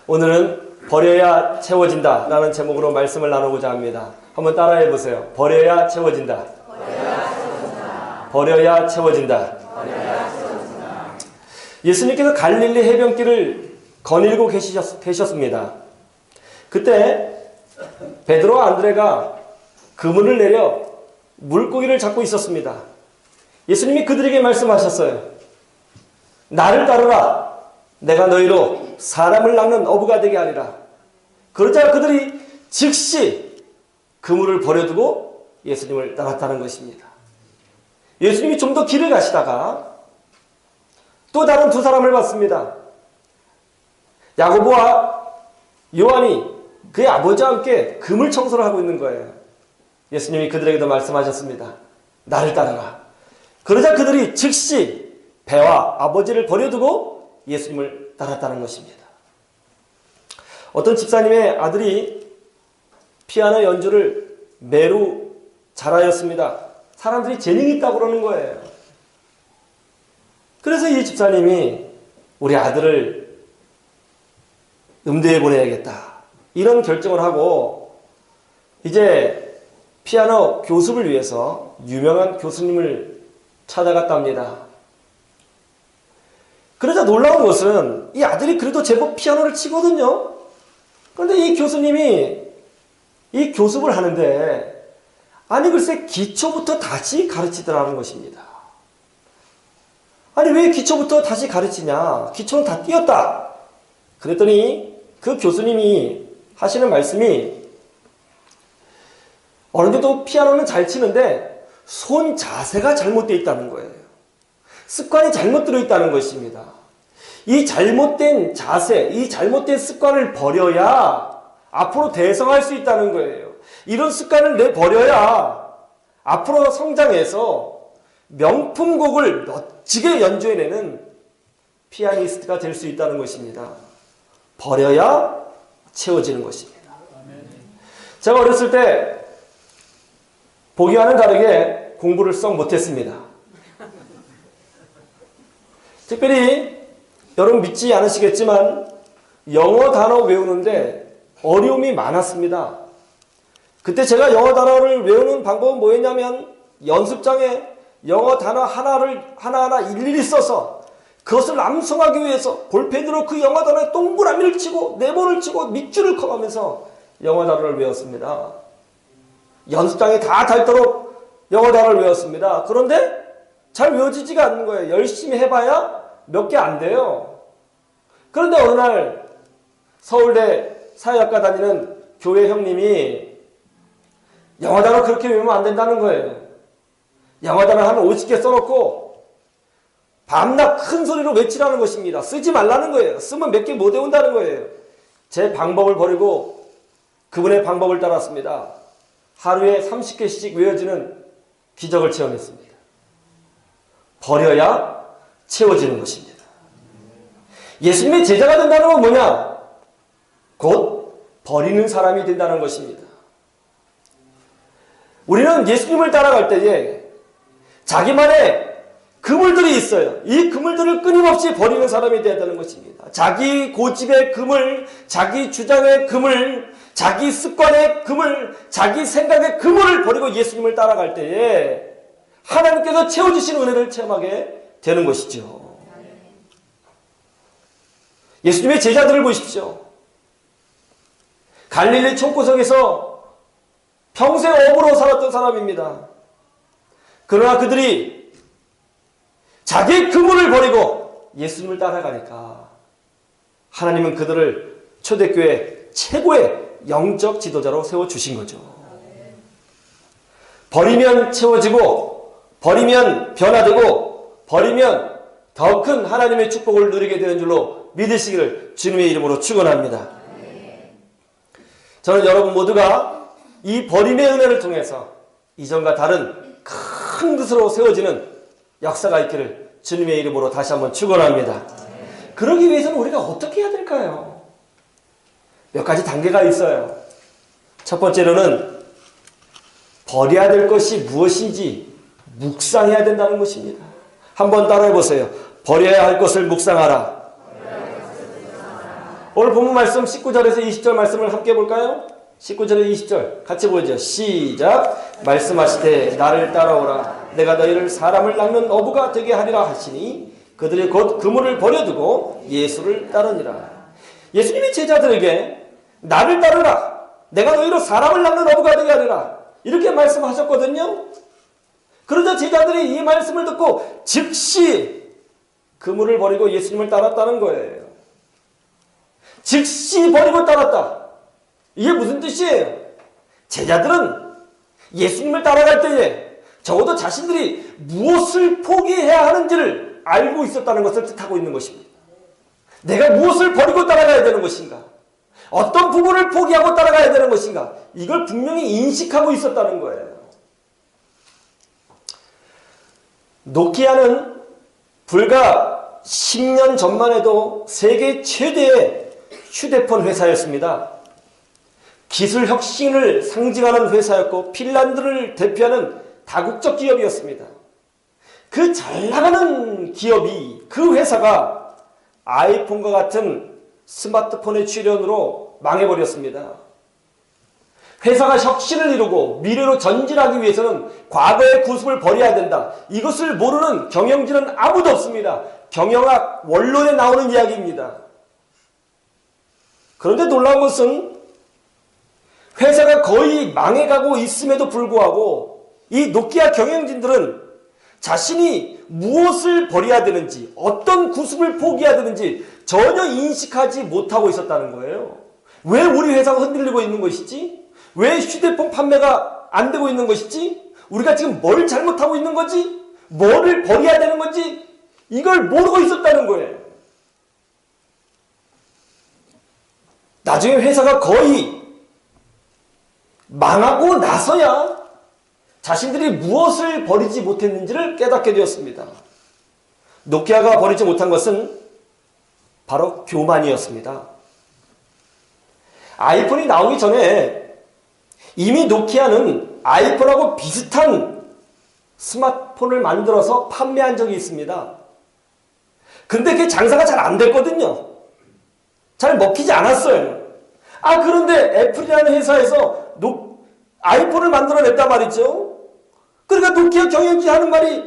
오늘은 버려야 채워진다 라는 제목으로 말씀을 나누고자 합니다. 한번 따라해 보세요. 버려야 채워진다. 버려야 채워진다. 예수님께서 갈릴리 해변길을 거닐고 계셨습니다. 그때 베드로와 안드레가 그물을 내려 물고기를 잡고 있었습니다. 예수님이 그들에게 말씀하셨어요. 나를 따르라. 내가 너희로 사람을 낚는 어부가 되게 하리라. 그러자 그들이 즉시 그물을 버려두고 예수님을 따랐다는 것입니다. 예수님이 좀 더 길을 가시다가 또 다른 두 사람을 봤습니다. 야고보와 요한이 그의 아버지와 함께 그물 청소를 하고 있는 거예요. 예수님이 그들에게도 말씀하셨습니다. 나를 따르라. 그러자 그들이 즉시 배와 아버지를 버려두고 예수님을 따랐다는 것입니다. 어떤 집사님의 아들이 피아노 연주를 매우 잘하였습니다. 사람들이 재능이 있다고 그러는 거예요. 그래서 이 집사님이 우리 아들을 음대에 보내야겠다. 이런 결정을 하고 이제 피아노 교습을 위해서 유명한 교수님을 찾아갔답니다. 그러자 놀라운 것은 이 아들이 그래도 제법 피아노를 치거든요. 그런데 이 교수님이 이 교습을 하는데 아니 글쎄 기초부터 다시 가르치더라는 것입니다. 아니 왜 기초부터 다시 가르치냐? 기초는 다 띄었다. 그랬더니 그 교수님이 하시는 말씀이 어느 정도 피아노는 잘 치는데 손 자세가 잘못되어 있다는 거예요. 습관이 잘못 들어있다는 것입니다. 이 잘못된 자세, 이 잘못된 습관을 버려야 앞으로 대성할 수 있다는 거예요. 이런 습관을 내버려야 앞으로 성장해서 명품곡을 멋지게 연주해내는 피아니스트가 될 수 있다는 것입니다. 버려야 채워지는 것입니다. 제가 어렸을 때 보기와는 다르게 공부를 썩 못했습니다. 특별히 여러분 믿지 않으시겠지만 영어 단어 외우는데 어려움이 많았습니다. 그때 제가 영어 단어를 외우는 방법은 뭐였냐면 연습장에 영어 단어 하나하나 일일이 써서 그것을 암송하기 위해서 볼펜으로 그 영어 단어에 동그라미를 치고 네모를 치고 밑줄을 커가면서 영어 단어를 외웠습니다. 연습장에 다 닳도록 영어 단어를 외웠습니다. 그런데 잘 외워지지가 않는 거예요. 열심히 해봐야 몇 개 안 돼요. 그런데 어느 날 서울대 사회학과 다니는 교회 형님이 영어 단어 그렇게 외우면 안 된다는 거예요. 영어 단어 한 50개 써놓고 밤낮 큰 소리로 외치라는 것입니다. 쓰지 말라는 거예요. 쓰면 몇 개 못 외운다는 거예요. 제 방법을 버리고 그분의 방법을 따랐습니다. 하루에 30개씩 외워지는 기적을 체험했습니다. 버려야 채워지는 것입니다. 예수님의 제자가 된다는 건 뭐냐? 곧 버리는 사람이 된다는 것입니다. 우리는 예수님을 따라갈 때에 자기만의 그물들이 있어요. 이 그물들을 끊임없이 버리는 사람이 되어야 되는 것입니다. 자기 고집의 그물, 자기 주장의 그물, 자기 습관의 그물, 자기 생각의 그물을 버리고 예수님을 따라갈 때에 하나님께서 채워주신 은혜를 체험하게 되는 것이죠. 예수님의 제자들을 보십시오. 갈릴리 총구석에서 평생 어부로 살았던 사람입니다. 그러나 그들이 자기의 그물을 버리고 예수님을 따라가니까 하나님은 그들을 초대교회 최고의 영적 지도자로 세워주신 거죠. 버리면 채워지고 버리면 변화되고 버리면 더 큰 하나님의 축복을 누리게 되는 줄로 믿으시기를 주님의 이름으로 축원합니다. 저는 여러분 모두가 이 버림의 은혜를 통해서 이전과 다른 큰 뜻으로 세워지는 역사가 있기를 주님의 이름으로 다시 한번 축원합니다. 그러기 위해서는 우리가 어떻게 해야 될까요? 몇 가지 단계가 있어요. 첫 번째로는 버려야 될 것이 무엇인지 묵상해야 된다는 것입니다. 한번 따라해 보세요. 버려야 할 것을 묵상하라. 오늘 본문 말씀 19절에서 20절 말씀을 함께 볼까요? 19절에서 20절 같이 보죠. 시작. 말씀하시되 나를 따라오라. 내가 너희를 사람을 낚는 어부가 되게 하리라 하시니 그들이 곧 그물을 버려두고 예수를 따르니라. 예수님이 제자들에게 나를 따르라. 내가 너희로 사람을 낚는 어부가 되게 하리라. 이렇게 말씀하셨거든요. 그러자 제자들이 이 말씀을 듣고 즉시 그물을 버리고 예수님을 따랐다는 거예요. 즉시 버리고 따랐다. 이게 무슨 뜻이에요? 제자들은 예수님을 따라갈 때에 적어도 자신들이 무엇을 포기해야 하는지를 알고 있었다는 것을 뜻하고 있는 것입니다. 내가 무엇을 버리고 따라가야 되는 것인가? 어떤 부분을 포기하고 따라가야 되는 것인가? 이걸 분명히 인식하고 있었다는 거예요. 노키아는 불과 10년 전만 해도 세계 최대의 휴대폰 회사였습니다. 기술 혁신을 상징하는 회사였고 핀란드를 대표하는 다국적 기업이었습니다. 그 잘 나가는 기업이, 그 회사가 아이폰과 같은 스마트폰의 출현으로 망해버렸습니다. 회사가 혁신을 이루고 미래로 전진하기 위해서는 과거의 구습을 버려야 된다. 이것을 모르는 경영진은 아무도 없습니다. 경영학 원론에 나오는 이야기입니다. 그런데 놀라운 것은 회사가 거의 망해가고 있음에도 불구하고 이 노키아 경영진들은 자신이 무엇을 버려야 되는지, 어떤 구습을 포기해야 되는지 전혀 인식하지 못하고 있었다는 거예요. 왜 우리 회사가 흔들리고 있는 것이지? 왜 휴대폰 판매가 안 되고 있는 것이지? 우리가 지금 뭘 잘못하고 있는 거지? 뭐를 버려야 되는 건지 이걸 모르고 있었다는 거예요. 나중에 회사가 거의 망하고 나서야 자신들이 무엇을 버리지 못했는지를 깨닫게 되었습니다. 노키아가 버리지 못한 것은 바로 교만이었습니다. 아이폰이 나오기 전에 이미 노키아는 아이폰하고 비슷한 스마트폰을 만들어서 판매한 적이 있습니다. 근데 그게 장사가 잘 안 됐거든요. 잘 먹히지 않았어요. 그런데 애플이라는 회사에서 아이폰을 만들어냈단 말이죠. 그러니까 노키아 경영진이 하는 말이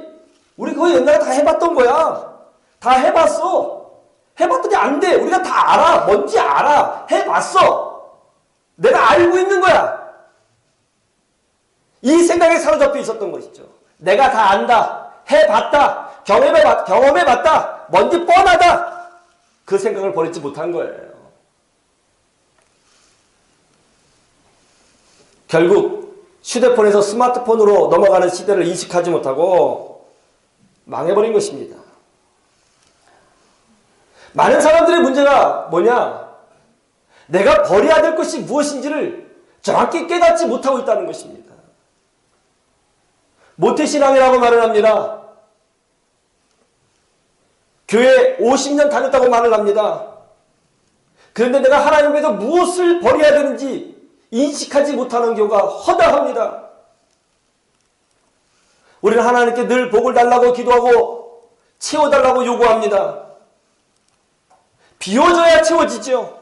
우리 그거 옛날에 다 해봤던 거야. 다 해봤어. 해봤더니 안 돼. 우리가 다 알아. 뭔지 알아. 해봤어. 내가 알고 있는 거야. 이 생각에 사로잡혀 있었던 것이죠. 내가 다 안다. 해봤다. 경험해봤다. 뭔지 뻔하다. 그 생각을 버리지 못한 거예요. 결국 휴대폰에서 스마트폰으로 넘어가는 시대를 인식하지 못하고 망해버린 것입니다. 많은 사람들의 문제가 뭐냐? 내가 버려야 될 것이 무엇인지를 정확히 깨닫지 못하고 있다는 것입니다. 모태신앙이라고 말을 합니다. 교회 50년 다녔다고 말을 합니다. 그런데 내가 하나님께서 무엇을 버려야 되는지 인식하지 못하는 경우가 허다합니다. 우리는 하나님께 늘 복을 달라고 기도하고 채워달라고 요구합니다. 비워져야 채워지죠.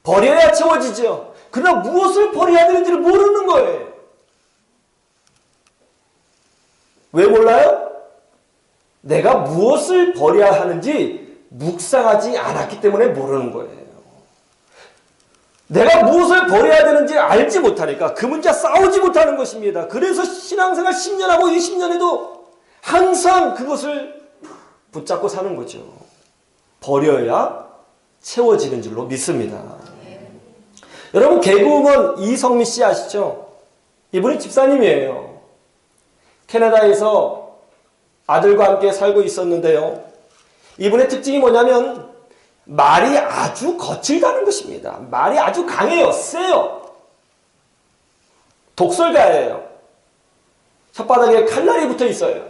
버려야 채워지죠. 그러나 무엇을 버려야 되는지를 모르는 거예요. 왜 몰라요? 내가 무엇을 버려야 하는지 묵상하지 않았기 때문에 모르는 거예요. 내가 무엇을 버려야 되는지 알지 못하니까 그 문제와 싸우지 못하는 것입니다. 그래서 신앙생활 10년하고 20년에도 항상 그것을 붙잡고 사는 거죠. 버려야 채워지는 줄로 믿습니다. 여러분, 개그우먼 이성미 씨 아시죠? 이분이 집사님이에요. 캐나다에서 아들과 함께 살고 있었는데요. 이분의 특징이 뭐냐면 말이 아주 거칠다는 것입니다. 말이 아주 강해요. 세요. 독설가예요. 혓바닥에 칼날이 붙어 있어요.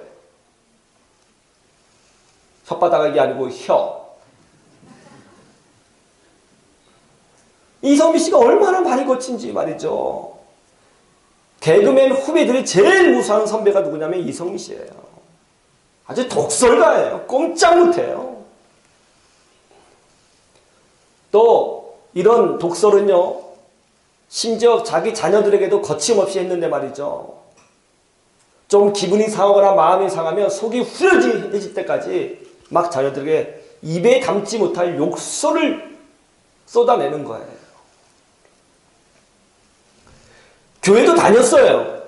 혓바닥이 아니고 혀. 이성미 씨가 얼마나 말이 거친지 말이죠. 개그맨 후배들이 제일 무서워하는 선배가 누구냐면 이성미 씨예요. 아주 독설가예요. 꼼짝 못해요. 또 이런 독설은요, 심지어 자기 자녀들에게도 거침없이 했는데 말이죠. 좀 기분이 상하거나 마음이 상하면 속이 후려질 때까지 막 자녀들에게 입에 담지 못할 욕설을 쏟아내는 거예요. 교회도 다녔어요.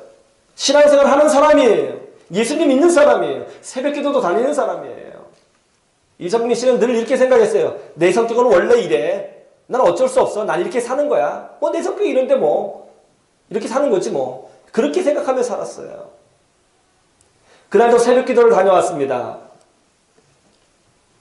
신앙생활 하는 사람이에요. 예수님 믿는 사람이에요. 새벽기도도 다니는 사람이에요. 이성민 씨는 늘 이렇게 생각했어요. 내 성격은 원래 이래. 난 어쩔 수 없어. 난 이렇게 사는 거야. 뭐 내 성격이 이런데 뭐. 이렇게 사는 거지 뭐. 그렇게 생각하며 살았어요. 그날도 새벽기도를 다녀왔습니다.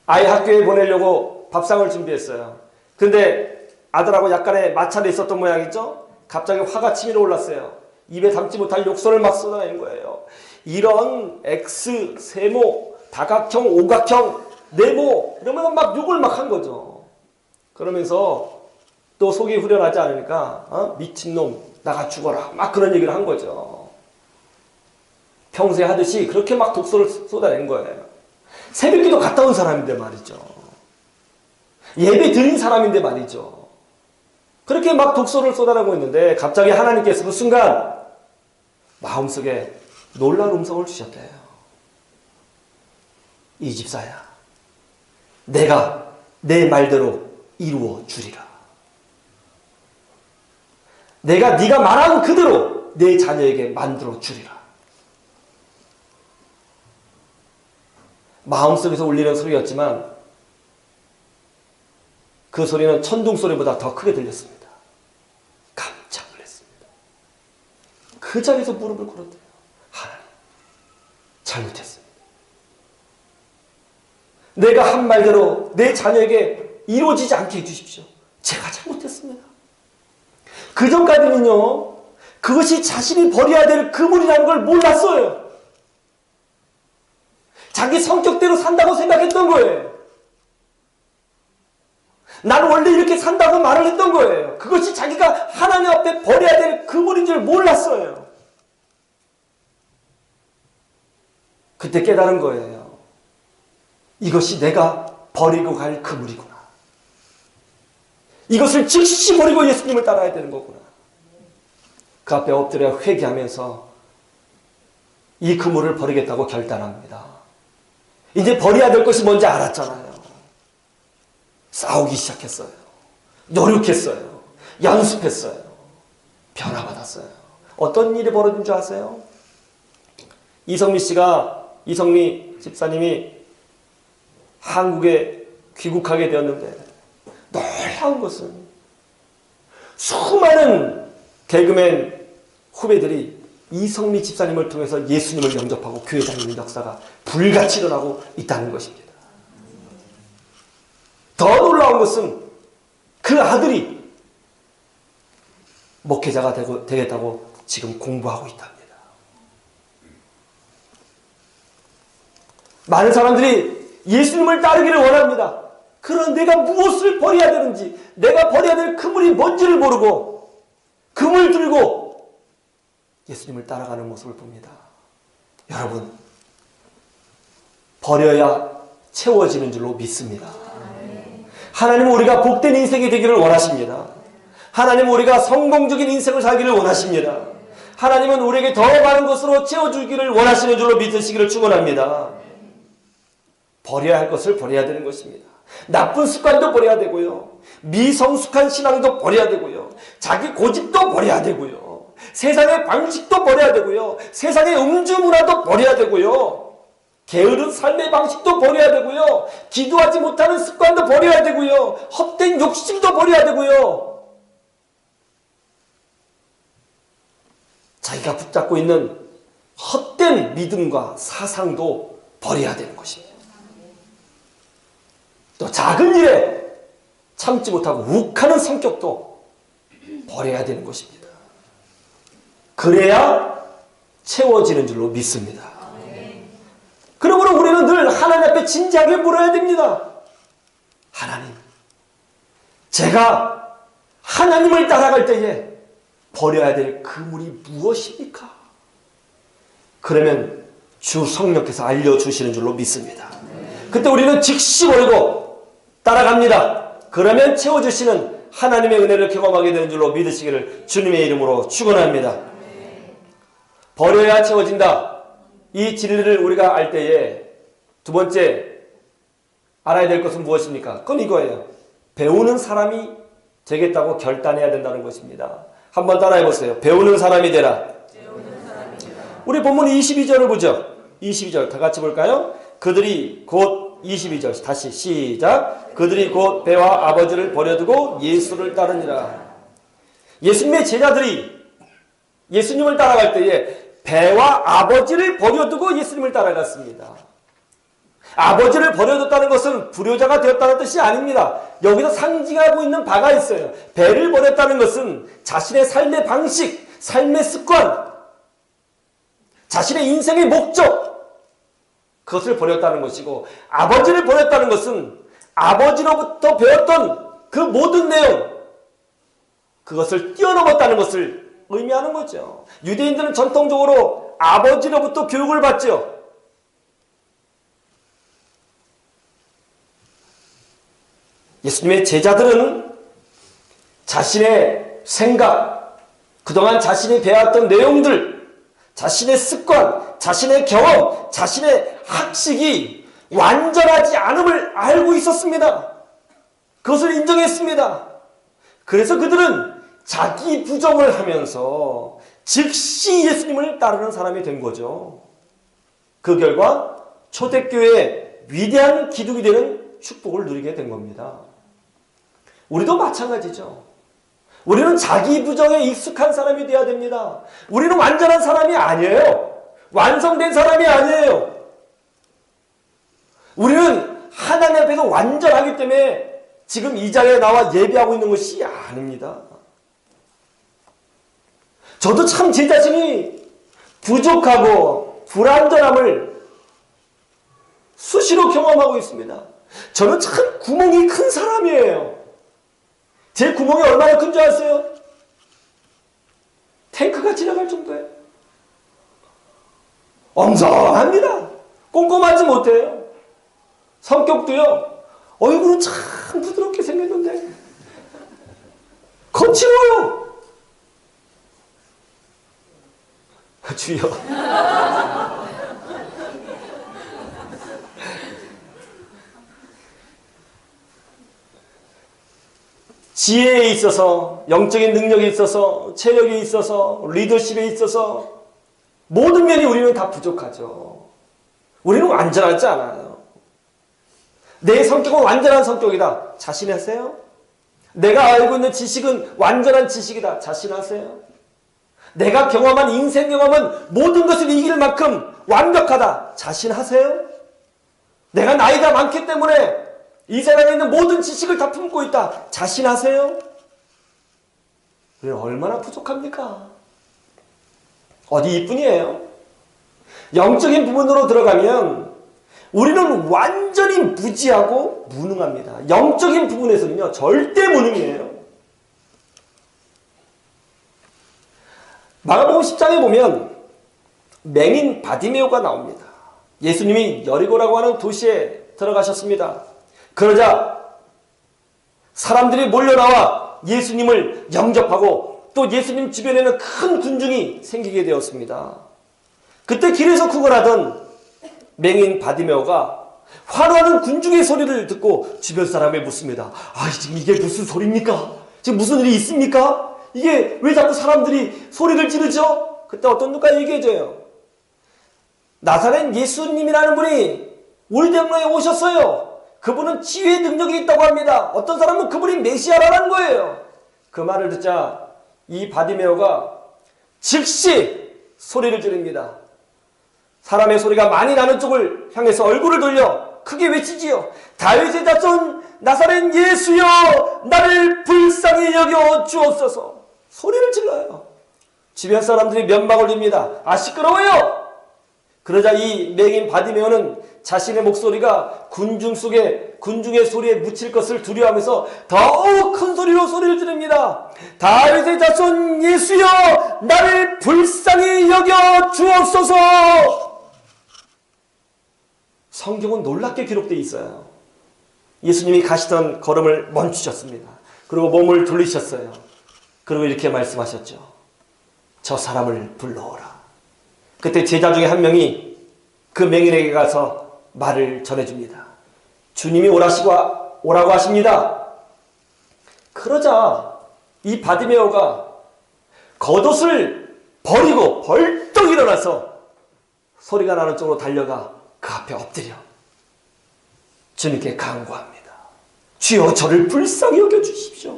아이 학교에 보내려고 밥상을 준비했어요. 근데 아들하고 약간의 마찰이 있었던 모양이죠. 갑자기 화가 치밀어 올랐어요. 입에 담지 못할 욕설을 막 쏟아내는 거예요. 이런 X, 세모, 다각형, 오각형, 네모 이러면서 막 욕을 막 한 거죠. 그러면서 또 속이 후련하지 않으니까 미친놈 나가 죽어라 막 그런 얘기를 한 거죠. 평소에 하듯이 그렇게 막 독설을 쏟아낸 거예요. 새벽기도 갔다 온 사람인데 말이죠. 예배 드린 사람인데 말이죠. 그렇게 막 독설을 쏟아내고 있는데 갑자기 하나님께서 그 순간 마음속에 놀라운 음성을 주셨대요. 이 집사야, 내가 내 말대로 이루어 주리라. 내가 네가 말한 그대로 내 자녀에게 만들어 주리라. 마음속에서 울리는 소리였지만 그 소리는 천둥 소리보다 더 크게 들렸습니다. 깜짝 놀랐습니다. 그 자리에서 무릎을 꿇었대요. 하나님, 잘못했습니다. 내가 한 말대로 내 자녀에게 이루어지지 않게 해주십시오. 제가 잘못했습니다. 그 전까지는요, 그것이 자신이 버려야 될 그물이라는 걸 몰랐어요. 자기 성격대로 산다고 생각했던 거예요. 나는 원래 이렇게 산다고 말을 했던 거예요. 그것이 자기가 하나님 앞에 버려야 될 그물인 줄 몰랐어요. 그때 깨달은 거예요. 이것이 내가 버리고 갈 그물이구나. 이것을 즉시 버리고 예수님을 따라야 되는 거구나. 그 앞에 엎드려 회개하면서 이 그물을 버리겠다고 결단합니다. 이제 버려야 될 것이 뭔지 알았잖아요. 싸우기 시작했어요. 노력했어요. 연습했어요. 변화받았어요. 어떤 일이 벌어진 줄 아세요? 이성미 집사님이 한국에 귀국하게 되었는데 놀라운 것은 수많은 개그맨 후배들이 이성미 집사님을 통해서 예수님을 영접하고 교회 다니는 역사가 불같이 일어나고 있다는 것입니다. 더 놀라운 것은 그 아들이 목회자가 되겠다고 지금 공부하고 있답니다. 많은 사람들이 예수님을 따르기를 원합니다. 그런 내가 무엇을 버려야 되는지, 내가 버려야 될 그물이 뭔지를 모르고 그물 들고 예수님을 따라가는 모습을 봅니다. 여러분, 버려야 채워지는 줄로 믿습니다. 하나님은 우리가 복된 인생이 되기를 원하십니다. 하나님은 우리가 성공적인 인생을 살기를 원하십니다. 하나님은 우리에게 더 많은 것으로 채워주기를 원하시는 줄로 믿으시기를 축원합니다. 버려야 할 것을 버려야 되는 것입니다. 나쁜 습관도 버려야 되고요. 미성숙한 신앙도 버려야 되고요. 자기 고집도 버려야 되고요. 세상의 방식도 버려야 되고요. 세상의 음주 문화도 버려야 되고요. 게으른 삶의 방식도 버려야 되고요. 기도하지 못하는 습관도 버려야 되고요. 헛된 욕심도 버려야 되고요. 자기가 붙잡고 있는 헛된 믿음과 사상도 버려야 되는 것입니다. 또 작은 일에 참지 못하고 욱하는 성격도 버려야 되는 것입니다. 그래야 채워지는 줄로 믿습니다. 그러므로 우리는 늘 하나님 앞에 진지하게 물어야 됩니다. 하나님, 제가 하나님을 따라갈 때에 버려야 될 그물이 무엇입니까? 그러면 주 성령께서 알려주시는 줄로 믿습니다. 그때 우리는 즉시 버리고 따라갑니다. 그러면 채워주시는 하나님의 은혜를 경험하게 되는 줄로 믿으시기를 주님의 이름으로 축원합니다. 버려야 채워진다. 이 진리를 우리가 알 때에 두 번째 알아야 될 것은 무엇입니까? 그건 이거예요. 배우는 사람이 되겠다고 결단해야 된다는 것입니다. 한번 따라해 보세요. 배우는 사람이 되라. 우리 본문 22절을 보죠. 22절 다 같이 볼까요? 그들이 곧 22절 다시 시작. 그들이 곧 배와 아버지를 버려두고 예수를 따르니라. 예수님의 제자들이 예수님을 따라갈 때에 배와 아버지를 버려두고 예수님을 따라갔습니다. 아버지를 버려뒀다는 것은 불효자가 되었다는 뜻이 아닙니다. 여기서 상징하고 있는 바가 있어요. 배를 버렸다는 것은 자신의 삶의 방식, 삶의 습관, 자신의 인생의 목적, 그것을 버렸다는 것이고, 아버지를 버렸다는 것은 아버지로부터 배웠던 그 모든 내용, 그것을 뛰어넘었다는 것을 의미하는 거죠. 유대인들은 전통적으로 아버지로부터 교육을 받죠. 예수님의 제자들은 자신의 생각, 그동안 자신이 배웠던 내용들, 자신의 습관, 자신의 경험, 자신의 학식이 완전하지 않음을 알고 있었습니다. 그것을 인정했습니다. 그래서 그들은 자기 부정을 하면서 즉시 예수님을 따르는 사람이 된 거죠. 그 결과 초대교회의 위대한 기둥이 되는 축복을 누리게 된 겁니다. 우리도 마찬가지죠. 우리는 자기 부정에 익숙한 사람이 되어야 됩니다. 우리는 완전한 사람이 아니에요. 완성된 사람이 아니에요. 우리는 하나님 앞에서 완전하기 때문에 지금 이 자리에 나와 예배하고 있는 것이 아닙니다. 저도 참 제 자신이 부족하고 불완전함을 수시로 경험하고 있습니다. 저는 참 구멍이 큰 사람이에요. 제 구멍이 얼마나 큰 줄 아세요? 탱크가 지나갈 정도예요. 엄청합니다. 꼼꼼하지 못해요. 성격도요. 얼굴은 참 부드럽게 생겼는데 거칠어요. 주여. 지혜에 있어서, 영적인 능력에 있어서, 체력에 있어서, 리더십에 있어서 모든 면이 우리는 다 부족하죠. 우리는 완전하지 않아요. 내 성격은 완전한 성격이다. 자신하세요? 내가 알고 있는 지식은 완전한 지식이다. 자신하세요? 내가 경험한 인생 경험은 모든 것을 이길 만큼 완벽하다. 자신하세요? 내가 나이가 많기 때문에 이 세상에 있는 모든 지식을 다 품고 있다. 자신하세요? 우리는 얼마나 부족합니까? 어디 이뿐이에요? 영적인 부분으로 들어가면 우리는 완전히 무지하고 무능합니다. 영적인 부분에서는요, 절대 무능이에요. 마가복음 10장에 보면 맹인 바디메오가 나옵니다. 예수님이 여리고라고 하는 도시에 들어가셨습니다. 그러자 사람들이 몰려나와 예수님을 영접하고 또 예수님 주변에는 큰 군중이 생기게 되었습니다. 그때 길에서 구걸하던 맹인 바디메오가 환호하는 군중의 소리를 듣고 주변 사람에 묻습니다. 지금 이게 무슨 소리입니까? 지금 무슨 일이 있습니까? 이게 왜 자꾸 사람들이 소리를 지르죠? 그때 어떤 누가 얘기해줘요. 나사렛 예수님이라는 분이 우리 대학로에 오셨어요. 그분은 치유의 능력이 있다고 합니다. 어떤 사람은 그분이 메시아라는 거예요. 그 말을 듣자 이 바디메오가 즉시 소리를 지릅니다. 사람의 소리가 많이 나는 쪽을 향해서 얼굴을 돌려 크게 외치지요. 다윗의 자손 나사렛 예수여, 나를 불쌍히 여겨 주옵소서. 소리를 질러요. 주변 사람들이 면박을 립니다. 시끄러워요. 그러자 이 맹인 바디메오는 자신의 목소리가 군중의 소리에 묻힐 것을 두려워하면서 더욱 큰 소리로 소리를 지릅니다. 다윗의 자손 예수여, 나를 불쌍히 여겨 주옵소서. 성경은 놀랍게 기록되어 있어요. 예수님이 가시던 걸음을 멈추셨습니다. 그리고 몸을 돌리셨어요. 그리고 이렇게 말씀하셨죠. 저 사람을 불러오라. 그때 제자 중에 한 명이 그 맹인에게 가서 말을 전해줍니다. 주님이 오라고 하십니다. 그러자 이 바디메오가 겉옷을 버리고 벌떡 일어나서 소리가 나는 쪽으로 달려가 그 앞에 엎드려 주님께 간구합니다. 주여 저를 불쌍히 여겨주십시오.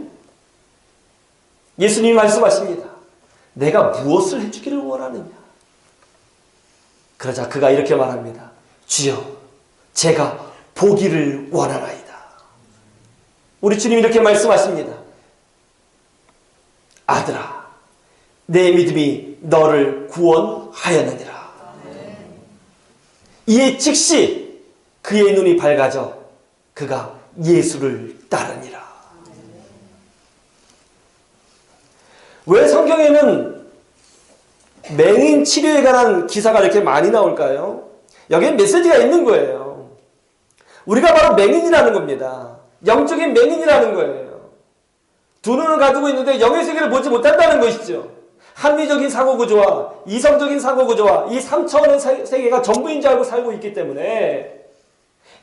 예수님이 말씀하십니다. 내가 무엇을 해주기를 원하느냐. 그러자 그가 이렇게 말합니다. 주여 제가 보기를 원하나이다. 우리 주님이 이렇게 말씀하십니다. 아들아 내 믿음이 너를 구원하였느니라. 이에 즉시 그의 눈이 밝아져 그가 예수를 따르니라. 왜 성경에는 맹인 치료에 관한 기사가 이렇게 많이 나올까요? 여기에 메시지가 있는 거예요. 우리가 바로 맹인이라는 겁니다. 영적인 맹인이라는 거예요. 두 눈을 가지고 있는데 영의 세계를 보지 못한다는 것이죠. 합리적인 사고구조와 이성적인 사고구조와 이 3차원의 세계가 전부인 줄 알고 살고 있기 때문에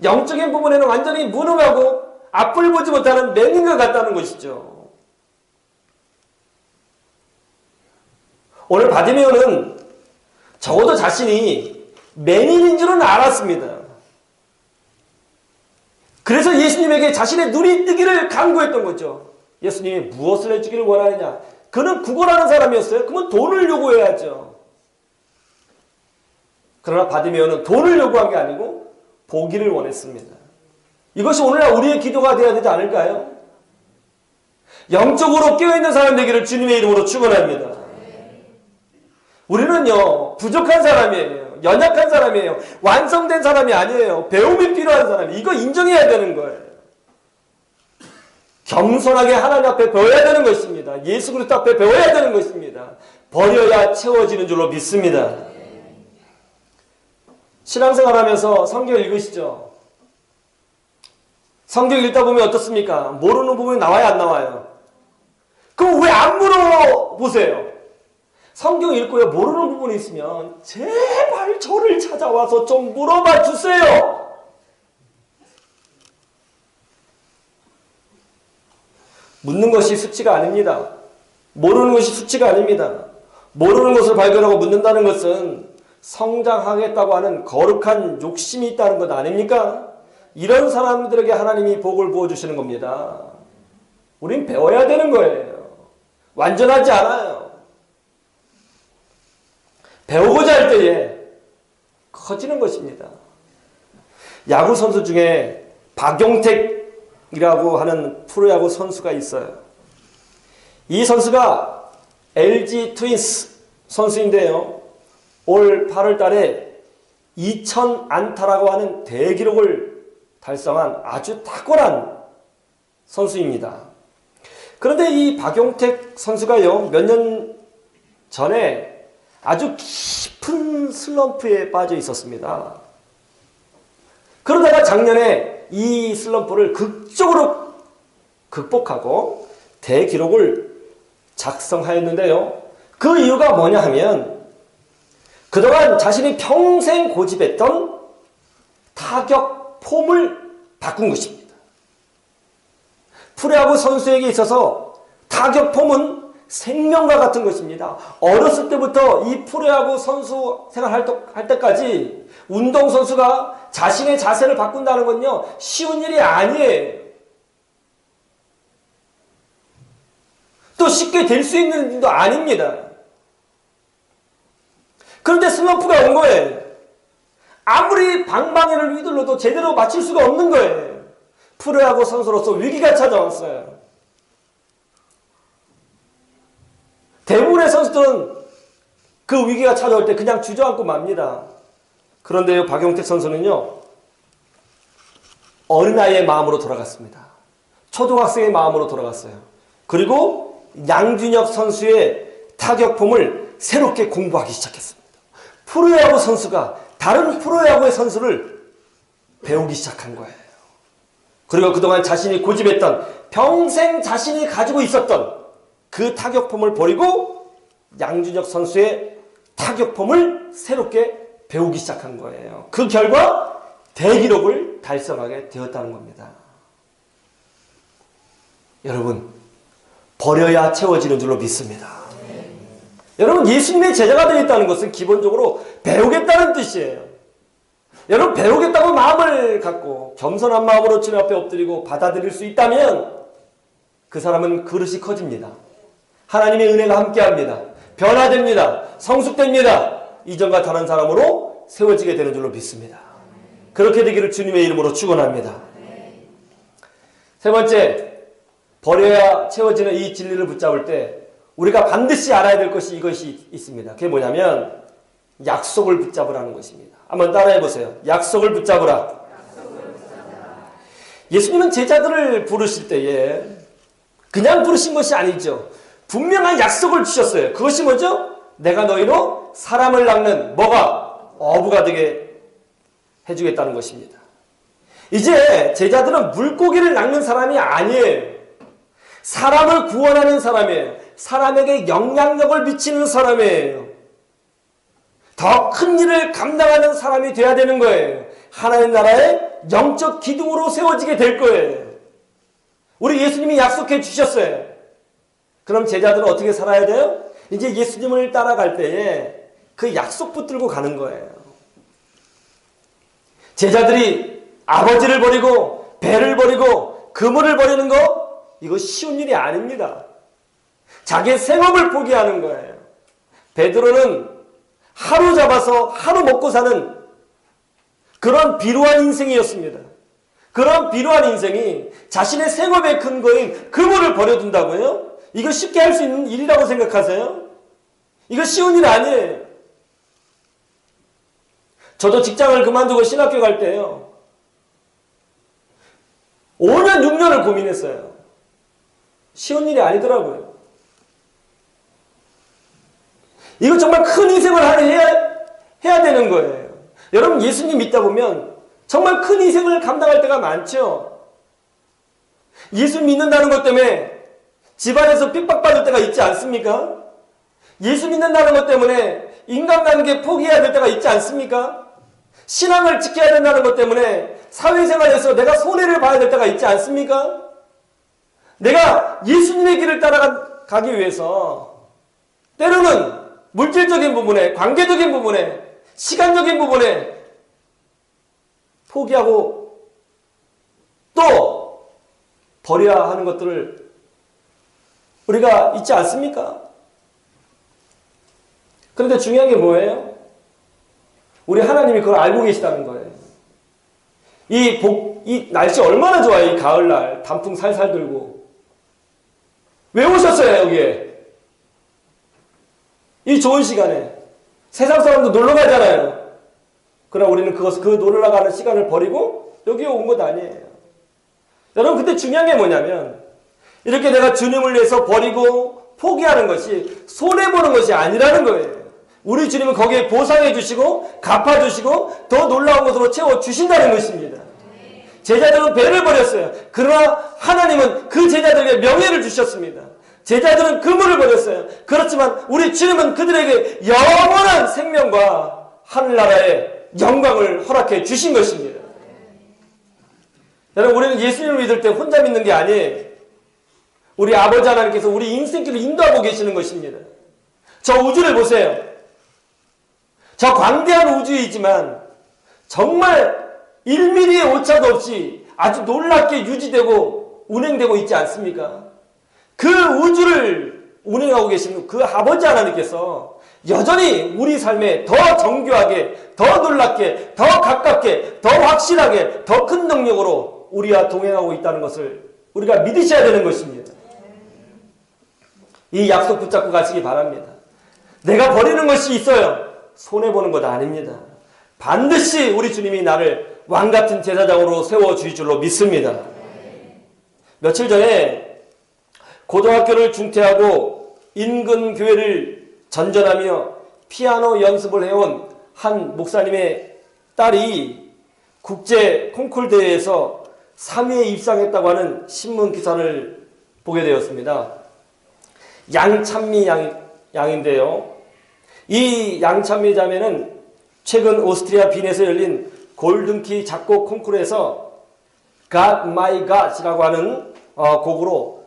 영적인 부분에는 완전히 무능하고 앞을 보지 못하는 맹인과 같다는 것이죠. 오늘 바디메오는 적어도 자신이 맹인인 줄은 알았습니다. 그래서 예수님에게 자신의 눈이 뜨기를 간구했던 거죠. 예수님이 무엇을 해주기를 원하느냐. 그는 구걸하는 사람이었어요. 그러면 돈을 요구해야죠. 그러나 바디메오는 돈을 요구한 게 아니고 보기를 원했습니다. 이것이 오늘날 우리의 기도가 되어야 되지 않을까요? 영적으로 깨어있는 사람 되기를 주님의 이름으로 축원합니다. 우리는요 부족한 사람이에요. 연약한 사람이에요. 완성된 사람이 아니에요. 배움이 필요한 사람이에요. 이거 인정해야 되는 거예요. 겸손하게 하나님 앞에 배워야 되는 것입니다. 예수 그리스도 앞에 배워야 되는 것입니다. 버려야 채워지는 줄로 믿습니다. 신앙생활하면서 성경 읽으시죠. 성경 읽다 보면 어떻습니까? 모르는 부분이 나와요 안 나와요? 그럼 왜 안 물어보세요? 성경 읽고요 모르는 부분이 있으면 제발 저를 찾아와서 좀 물어봐 주세요. 묻는 것이 수치가 아닙니다. 모르는 것이 수치가 아닙니다. 모르는 것을 발견하고 묻는다는 것은 성장하겠다고 하는 거룩한 욕심이 있다는 것 아닙니까? 이런 사람들에게 하나님이 복을 부어주시는 겁니다. 우린 배워야 되는 거예요. 완전하지 않아요. 배우고자 할 때에 커지는 것입니다. 야구 선수 중에 박용택이라고 하는 프로야구 선수가 있어요. 이 선수가 LG 트윈스 선수인데요. 올 8월 달에 2000안타라고 하는 대기록을 달성한 아주 탁월한 선수입니다. 그런데 이 박용택 선수가요, 몇 년 전에 아주 깊은 슬럼프에 빠져 있었습니다. 그러다가 작년에 이 슬럼프를 극적으로 극복하고 대기록을 작성하였는데요. 그 이유가 뭐냐 하면 그동안 자신이 평생 고집했던 타격 폼을 바꾼 것입니다. 프로야구 선수에게 있어서 타격 폼은 생명과 같은 것입니다. 어렸을 때부터 이 프로야구 선수 생활할 때까지 운동선수가 자신의 자세를 바꾼다는 건요, 쉬운 일이 아니에요. 또 쉽게 될 수 있는 일도 아닙니다. 그런데 슬럼프가 온 거예요. 아무리 방망이를 휘둘러도 제대로 맞출 수가 없는 거예요. 프로야구 선수로서 위기가 찾아왔어요. 대부분의 선수들은 그 위기가 찾아올 때 그냥 주저앉고 맙니다. 그런데 박용택 선수는요, 어린아이의 마음으로 돌아갔습니다. 초등학생의 마음으로 돌아갔어요. 그리고 양준혁 선수의 타격폼을 새롭게 공부하기 시작했습니다. 프로야구 선수가 다른 프로야구의 선수를 배우기 시작한 거예요. 그리고 그동안 자신이 고집했던, 평생 자신이 가지고 있었던 그 타격폼을 버리고 양준혁 선수의 타격폼을 새롭게 배우기 시작한 거예요. 그 결과 대기록을 달성하게 되었다는 겁니다. 여러분, 버려야 채워지는 줄로 믿습니다. 여러분, 예수님의 제자가 되겠다는 것은 기본적으로 배우겠다는 뜻이에요. 여러분, 배우겠다고 마음을 갖고 겸손한 마음으로 주님 앞에 엎드리고 받아들일 수 있다면 그 사람은 그릇이 커집니다. 하나님의 은혜가 함께합니다. 변화됩니다. 성숙됩니다. 이전과 다른 사람으로 세워지게 되는 줄로 믿습니다. 그렇게 되기를 주님의 이름으로 축원합니다. 세 번째, 버려야 채워지는 이 진리를 붙잡을 때 우리가 반드시 알아야 될 것이 이것이 있습니다. 그게 뭐냐면 약속을 붙잡으라는 것입니다. 한번 따라해 보세요. 약속을 붙잡으라. 예수님은 제자들을 부르실 때에 그냥 부르신 것이 아니죠. 분명한 약속을 주셨어요. 그것이 뭐죠? 내가 너희로 사람을 낚는 뭐가? 어부가 되게 해주겠다는 것입니다. 이제 제자들은 물고기를 낚는 사람이 아니에요. 사람을 구원하는 사람이에요. 사람에게 영향력을 미치는 사람이에요. 더 큰 일을 감당하는 사람이 돼야 되는 거예요. 하나님 나라의 영적 기둥으로 세워지게 될 거예요. 우리 예수님이 약속해 주셨어요. 그럼 제자들은 어떻게 살아야 돼요? 이제 예수님을 따라갈 때에 그 약속 붙들고 가는 거예요. 제자들이 아버지를 버리고 배를 버리고 그물을 버리는 거, 이거 쉬운 일이 아닙니다. 자기의 생업을 포기하는 거예요. 베드로는 하루 잡아서 하루 먹고 사는 그런 비루한 인생이었습니다. 그런 비루한 인생이 자신의 생업의 근거인 그물을 버려둔다고요? 이거 쉽게 할 수 있는 일이라고 생각하세요? 이거 쉬운 일 아니에요. 저도 직장을 그만두고 신학교 갈 때요, 5년, 6년을 고민했어요. 쉬운 일이 아니더라고요. 이거 정말 큰 희생을 해야 되는 거예요. 여러분, 예수님 믿다 보면 정말 큰 희생을 감당할 때가 많죠. 예수 믿는다는 것 때문에 집안에서 핍박받을 때가 있지 않습니까? 예수 믿는다는 것 때문에 인간관계 포기해야 될 때가 있지 않습니까? 신앙을 지켜야 된다는 것 때문에 사회생활에서 내가 손해를 봐야 될 때가 있지 않습니까? 내가 예수님의 길을 따라가기 위해서 때로는 물질적인 부분에, 관계적인 부분에, 시간적인 부분에 포기하고 또 버려야 하는 것들을 우리가 있지 않습니까? 그런데 중요한 게 뭐예요? 우리 하나님이 그걸 알고 계시다는 거예요. 이 날씨 얼마나 좋아요. 이 가을날 단풍 살살 들고. 왜 오셨어요 여기에? 이 좋은 시간에 세상 사람도 놀러 가잖아요. 그러나 우리는 그 놀러 가는 시간을 버리고 여기에 온 것 아니에요. 여러분, 근데 중요한 게 뭐냐면 이렇게 내가 주님을 위해서 버리고 포기하는 것이 손해보는 것이 아니라는 거예요. 우리 주님은 거기에 보상해 주시고 갚아주시고 더 놀라운 것으로 채워주신다는 것입니다. 제자들은 배를 버렸어요. 그러나 하나님은 그 제자들에게 명예를 주셨습니다. 제자들은 그물을 버렸어요. 그렇지만 우리 주님은 그들에게 영원한 생명과 하늘나라의 영광을 허락해 주신 것입니다. 여러분, 우리는 예수님을 믿을 때 혼자 믿는 게 아니에요. 우리 아버지 하나님께서 우리 인생길을 인도하고 계시는 것입니다. 저 우주를 보세요. 저 광대한 우주이지만 정말 1mm의 오차도 없이 아주 놀랍게 유지되고 운행되고 있지 않습니까? 그 우주를 운행하고 계시는 그 아버지 하나님께서 여전히 우리 삶에 더 정교하게, 더 놀랍게, 더 가깝게, 더 확실하게, 더 큰 능력으로 우리와 동행하고 있다는 것을 우리가 믿으셔야 되는 것입니다. 이 약속 붙잡고 가시기 바랍니다. 내가 버리는 것이 있어요. 손해보는 것 아닙니다. 반드시 우리 주님이 나를 왕같은 제사장으로 세워주실 줄로 믿습니다. 며칠 전에 고등학교를 중퇴하고 인근 교회를 전전하며 피아노 연습을 해온 한 목사님의 딸이 국제 콩쿨 대회에서 3위에 입상했다고 하는 신문 기사를 보게 되었습니다. 양찬미 양인데요. 이 양찬미 자매는 최근 오스트리아 빈에서 열린 골든키 작곡 콩쿠르에서 God My God이라고 하는 곡으로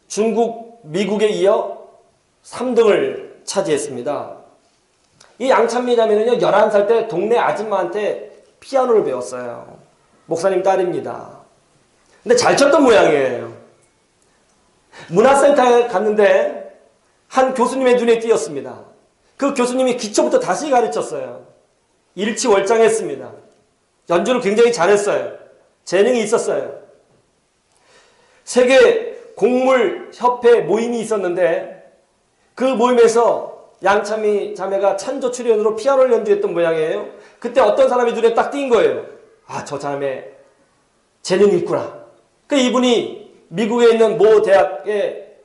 중국, 미국에 이어 3등을 차지했습니다. 이 양찬미 자매는요, 11살 때 동네 아줌마한테 피아노를 배웠어요. 목사님 딸입니다. 근데 잘 쳤던 모양이에요. 문화센터에 갔는데 한 교수님의 눈에 띄었습니다. 그 교수님이 기초부터 다시 가르쳤어요. 일치월장했습니다. 연주를 굉장히 잘했어요. 재능이 있었어요. 세계 곡물협회 모임이 있었는데 그 모임에서 양찬미 자매가 찬조 출연으로 피아노를 연주했던 모양이에요. 그때 어떤 사람이 눈에 딱 띈 거예요. 아, 저 자매 재능이 있구나. 그 이분이 미국에 있는 모 대학에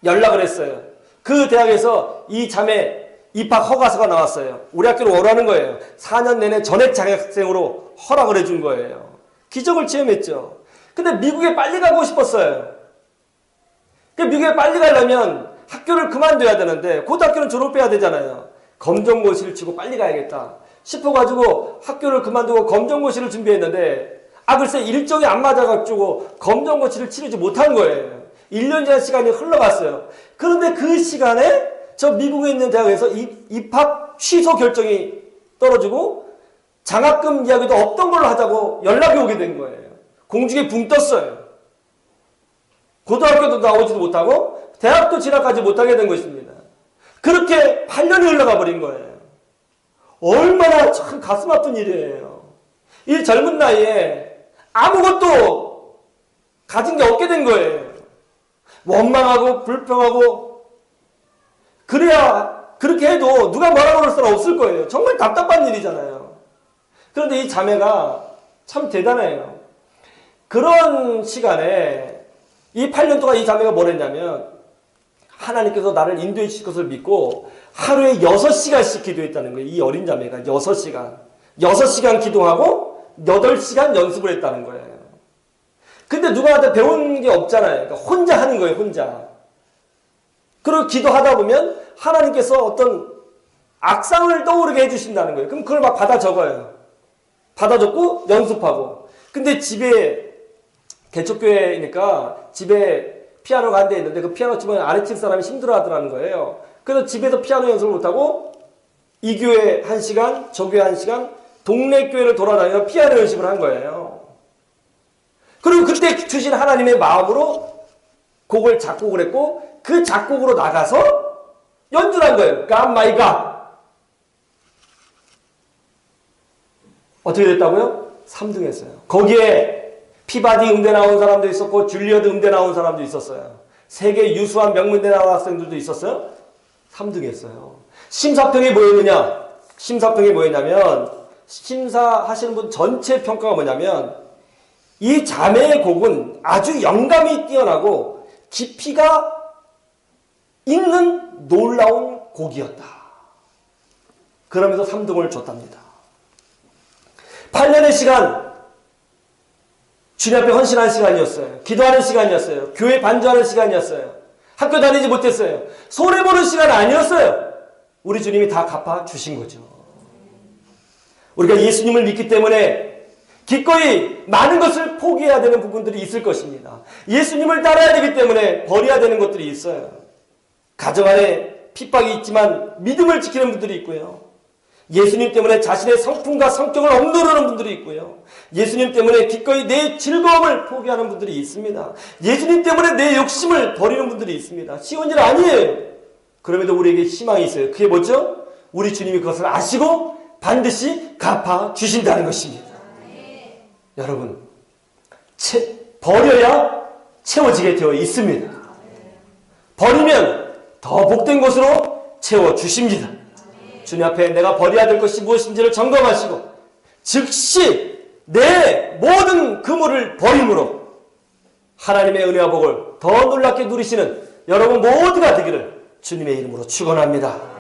연락을 했어요. 그 대학에서 이 자매 입학 허가서가 나왔어요. 우리 학교로 오라는 거예요. 4년 내내 전액 자격생으로 허락을 해준 거예요. 기적을 체험했죠. 근데 미국에 빨리 가고 싶었어요. 미국에 빨리 가려면 학교를 그만둬야 되는데 고등학교는 졸업해야 되잖아요. 검정고시를 치고 빨리 가야겠다 싶어가지고 학교를 그만두고 검정고시를 준비했는데 글쎄 일정이 안 맞아가지고 검정고시를 치르지 못한 거예요. 1년이라는 시간이 흘러갔어요. 그런데 그 시간에 저 미국에 있는 대학에서 입학 취소 결정이 떨어지고 장학금 이야기도 없던 걸로 하자고 연락이 오게 된 거예요. 공중에 붕 떴어요. 고등학교도 나오지도 못하고 대학도 진학하지 못하게 된 것입니다. 그렇게 8년이 흘러가 버린 거예요. 얼마나 참 가슴 아픈 일이에요. 이 젊은 나이에 아무것도 가진 게 없게 된 거예요. 원망하고 불평하고 그래야 그렇게 해도 누가 뭐라고 그럴 사람 없을 거예요. 정말 답답한 일이잖아요. 그런데 이 자매가 참 대단해요. 그런 시간에 이 8년 동안 이 자매가 뭘 했냐면 하나님께서 나를 인도해 주실 것을 믿고 하루에 6시간씩 기도했다는 거예요. 이 어린 자매가 6시간. 6시간 기도하고 8시간 연습을 했다는 거예요. 근데 누구한테 배운 게 없잖아요. 그러니까 혼자 하는 거예요. 혼자. 그리고 기도하다 보면 하나님께서 어떤 악상을 떠오르게 해주신다는 거예요. 그럼 그걸 막 받아 적어요. 받아 적고 연습하고. 근데 집에 개척교회니까 집에 피아노가 한 대 있는데 그 피아노 치면 아래 칠 사람이 힘들어 하더라는 거예요. 그래서 집에서 피아노 연습을 못하고 이 교회 1시간, 저 교회 1시간, 동네 교회를 돌아다니며 피아노 연습을 한 거예요. 그리고 그때 주신 하나님의 마음으로 곡을 작곡을 했고 그 작곡으로 나가서 연주를 한 거예요. God My God. 어떻게 됐다고요? 3등 했어요. 거기에 피바디 음대 나온 사람도 있었고 줄리어드 음대 나온 사람도 있었어요. 세계 유수한 명문대 나온 학생들도 있었어요. 3등 했어요. 심사평이 뭐였느냐? 심사평이 뭐였냐면 심사하시는 분 전체 평가가 뭐냐면 이 자매의 곡은 아주 영감이 뛰어나고 깊이가 있는 놀라운 곡이었다. 그러면서 3등을 줬답니다. 8년의 시간, 주님 앞에 헌신하는 시간이었어요. 기도하는 시간이었어요. 교회 반주하는 시간이었어요. 학교 다니지 못했어요. 손해보는 시간 아니었어요. 우리 주님이 다 갚아주신 거죠. 우리가 예수님을 믿기 때문에 기꺼이 많은 것을 포기해야 되는 부분들이 있을 것입니다. 예수님을 따라야 되기 때문에 버려야 되는 것들이 있어요. 가정 안에 핍박이 있지만 믿음을 지키는 분들이 있고요. 예수님 때문에 자신의 성품과 성격을 억누르는 분들이 있고요. 예수님 때문에 기꺼이 내 즐거움을 포기하는 분들이 있습니다. 예수님 때문에 내 욕심을 버리는 분들이 있습니다. 쉬운 일 아니에요. 그럼에도 우리에게 희망이 있어요. 그게 뭐죠? 우리 주님이 그것을 아시고 반드시 갚아주신다는 것입니다. 여러분, 버려야 채워지게 되어 있습니다. 버리면 더 복된 것으로 채워주십니다. 주님 앞에 내가 버려야 될 것이 무엇인지를 점검하시고 즉시 내 모든 그물을 버림으로 하나님의 은혜와 복을 더 놀랍게 누리시는 여러분 모두가 되기를 주님의 이름으로 축원합니다.